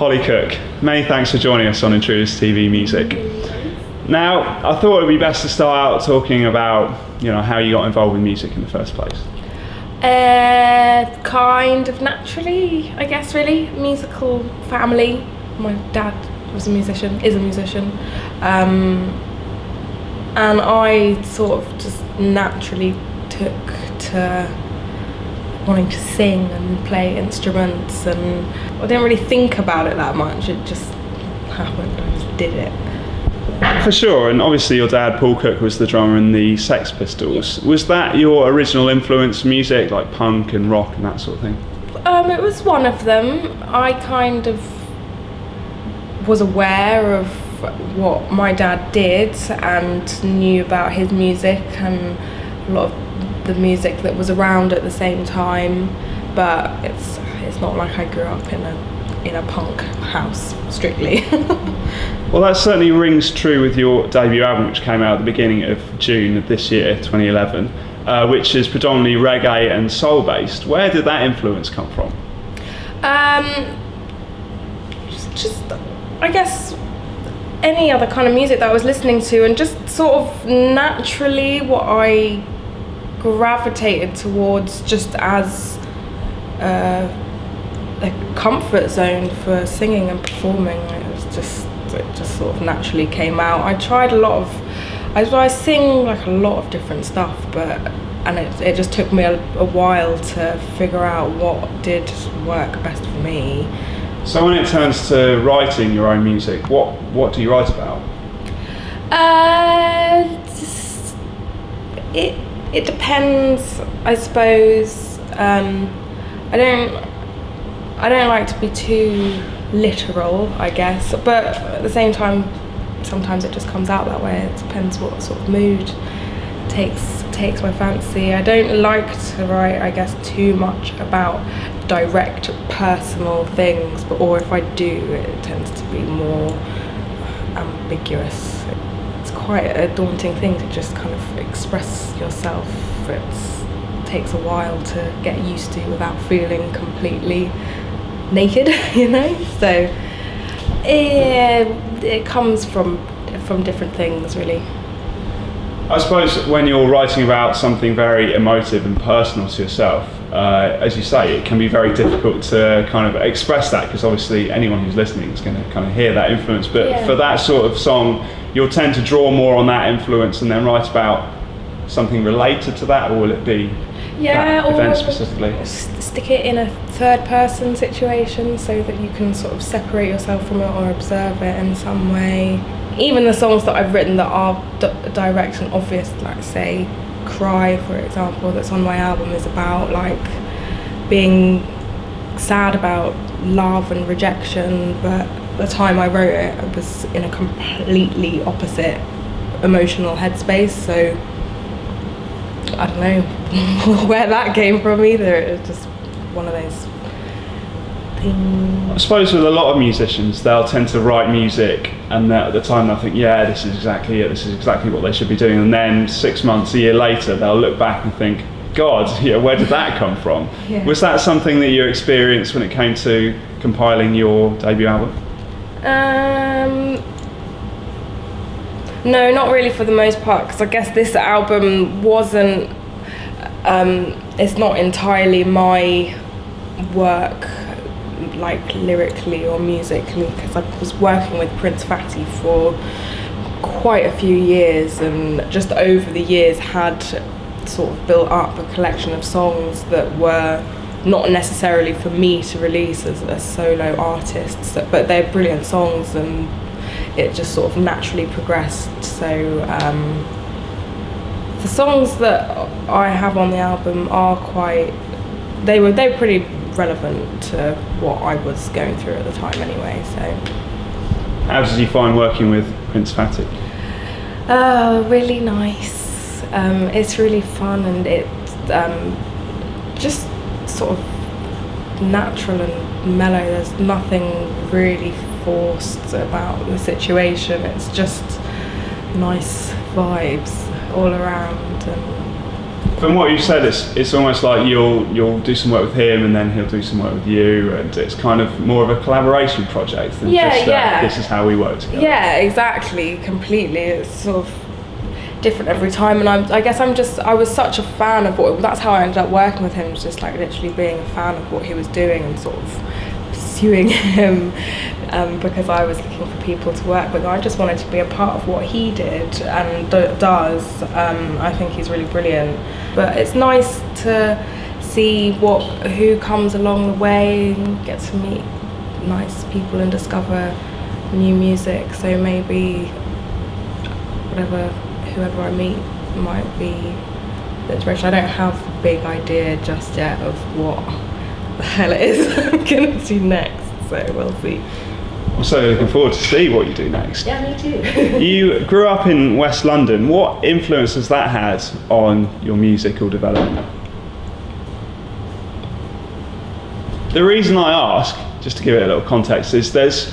Hollie Cook, many thanks for joining us on Intruders TV Music. Now, I thought it would be best to start out talking about, how you got involved with music in the first place. Kind of naturally, I guess, really. Musical family. My dad is a musician, and I sort of just naturally took to wanting to sing and play instruments, and I didn't really think about it that much. It just happened. I just did it. For sure, and obviously your dad, Paul Cook, was the drummer in the Sex Pistols. Was that your original influence, music, like punk and rock and that sort of thing? It was one of them. I kind of was aware of what my dad did and knew about his music and a lot of the music that was around at the same time, but it's not like I grew up in a punk house strictly. Well, that certainly rings true with your debut album, which came out at the beginning of June of this year, 2011, which is predominantly reggae and soul based. Where did that influence come from? Just I guess any other kind of music that I was listening to, and just sort of naturally what I gravitated towards just as a comfort zone for singing and performing. It just sort of naturally came out. I sing like a lot of different stuff, and it just took me a while to figure out what did work best for me. So when it turns to writing your own music, what do you write about? It depends, I suppose. I don't like to be too literal, I guess, but at the same time, sometimes it just comes out that way. It depends what sort of mood takes my fancy. I don't like to write, I guess, too much about direct personal things, or if I do, it tends to be more ambiguous. It's quite a daunting thing to just kind of express yourself. It takes a while to get used to without feeling completely naked, so it comes from different things, really. I suppose when you're writing about something very emotive and personal to yourself, as you say, it can be very difficult to kind of express that, because obviously anyone who's listening is going to kind of hear that influence, but for that sort of song you'll tend to draw more on that influence and then write about something related to that, or will it be that event specifically? Stick it in a third person situation so that you can sort of separate yourself from it or observe it in some way. Even the songs that I've written that are direct and obvious, like say Cry, for example, that's on my album, is about like being sad about love and rejection, but the time I wrote it, I was in a completely opposite emotional headspace, so I don't know where that came from either. It was just one of those things. I suppose with a lot of musicians, they'll tend to write music and at the time they'll think, yeah, this is exactly it, this is exactly what they should be doing, and then 6 months, a year later, they'll look back and think, God, where did that come from? Yeah. Was that something that you experienced when it came to compiling your debut album? No, not really for the most part, because I guess this album wasn't, it's not entirely my work, like lyrically or musically, because I was working with Prince Fatty for quite a few years, and just over the years had sort of built up a collection of songs that were not necessarily for me to release as a solo artist, but they're brilliant songs, and it just sort of naturally progressed. So the songs that I have on the album are they're pretty relevant to what I was going through at the time anyway. So how did you find working with Prince Fatty? Really nice. It's really fun, and it's just sort of natural and mellow. There's nothing really forced about the situation. It's just nice vibes all around and From what you've said, it's almost like you'll do some work with him and then he'll do some work with you, and it's kind of more of a collaboration project than just this is how we work together. Yeah, exactly, completely. It's sort of different every time, and I guess I was such a fan of that's how I ended up working with him, was just like literally being a fan of what he was doing and sort of pursuing him, because I was looking for people to work with. I just wanted to be a part of what he did and does. I think he's really brilliant, but it's nice to see who comes along the way and get to meet nice people and discover new music. So maybe whoever I meet might be the direction. I don't have a big idea just yet of what the hell it is I'm gonna do next, so we'll see. I'm so looking forward to see what you do next. Yeah, me too. You grew up in West London. What influence has that had on your musical development? The reason I ask, just to give it a little context, is there's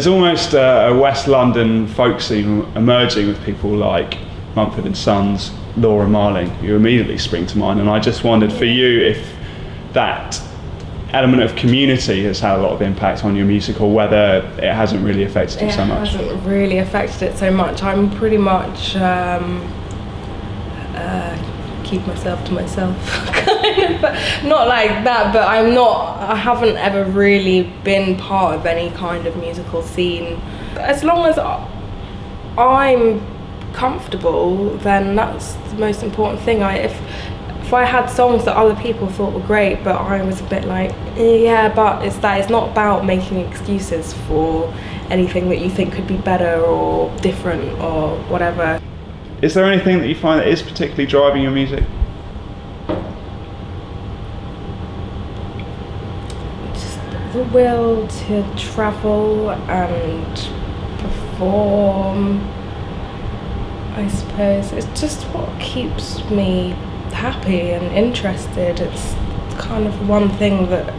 almost a West London folk scene emerging with people like Mumford & Sons, Laura Marling, who immediately spring to mind, and I just wondered for you if that element of community has had a lot of impact on your music, or whether it hasn't really affected you so much. It hasn't really affected it so much. I'm pretty much keep myself to myself, kind of, but not like that, but I haven't ever really been part of any kind of musical scene. As long as I'm comfortable, then that's the most important thing. If I had songs that other people thought were great, but I was a bit like, yeah, but it's not about making excuses for anything that you think could be better or different or whatever. Is there anything that you find that is particularly driving your music? Just the will to travel and perform, I suppose. It's just what keeps me happy and interested. It's kind of one thing that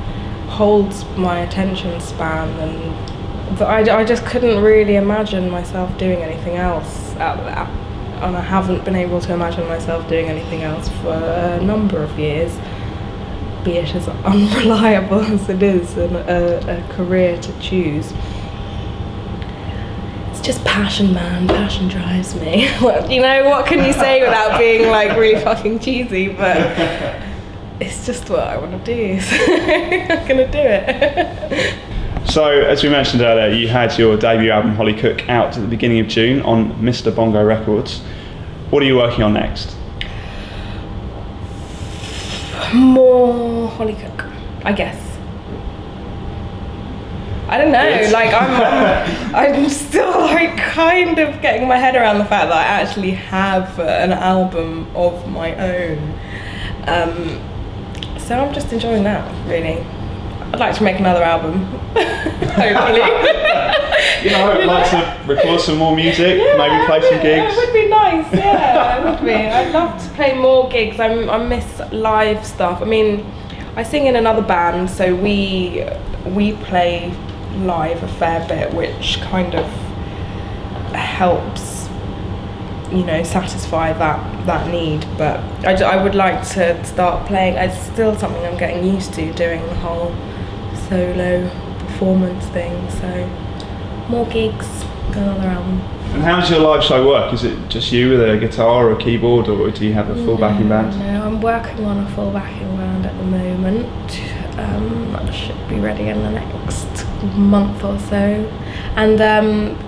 holds my attention span, and I just couldn't really imagine myself doing anything else out of that. And I haven't been able to imagine myself doing anything else for a number of years, be it as unreliable as it is and a career to choose. It's just passion, man. Passion drives me. Well, you know, what can you say without being like really fucking cheesy, but it's just what I want to do, so I'm gonna do it. So, as we mentioned earlier, you had your debut album, Hollie Cook, out at the beginning of June on Mr. Bongo Records. What are you working on next? More Hollie Cook, I guess. I don't know, Yes. like I'm still like kind of getting my head around the fact that I actually have an album of my own. So I'm just enjoying that, really. I'd like to make another album, hopefully. I'd like to record some more music, maybe play some gigs. It would be nice, yeah, it would be. I'd love to play more gigs. I miss live stuff. I mean, I sing in another band, so we play live a fair bit, which kind of helps, satisfy that need. But I would like to start playing. It's still something I'm getting used to, doing the whole solo performance thing, so more gigs, another album. And how does your live show work? Is it just you with a guitar or a keyboard, or do you have a full backing band? No, I'm working on a full backing band at the moment. I should be ready in the next month or so. And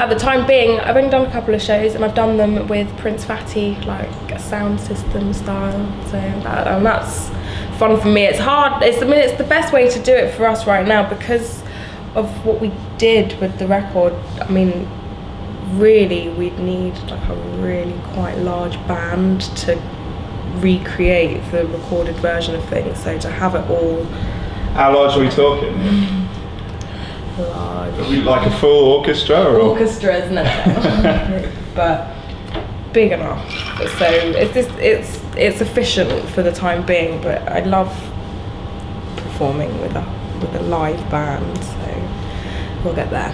at the time being, I've only done a couple of shows, and I've done them with Prince Fatty, like a sound system style. So that's fun for me. It's hard. It's the best way to do it for us right now because of what we did with the record. I mean, really, we'd need like a really quite large band to recreate the recorded version of things. So to have it all. How large are we talking? Large. Are we like a full orchestra? Or? Orchestras, no, but big enough. So it's efficient for the time being. But I love performing with a live band. So we'll get there.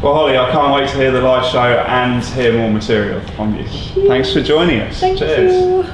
Well, Hollie, I can't wait to hear the live show and hear more material from you. Thanks for joining us. Thank Cheers. you.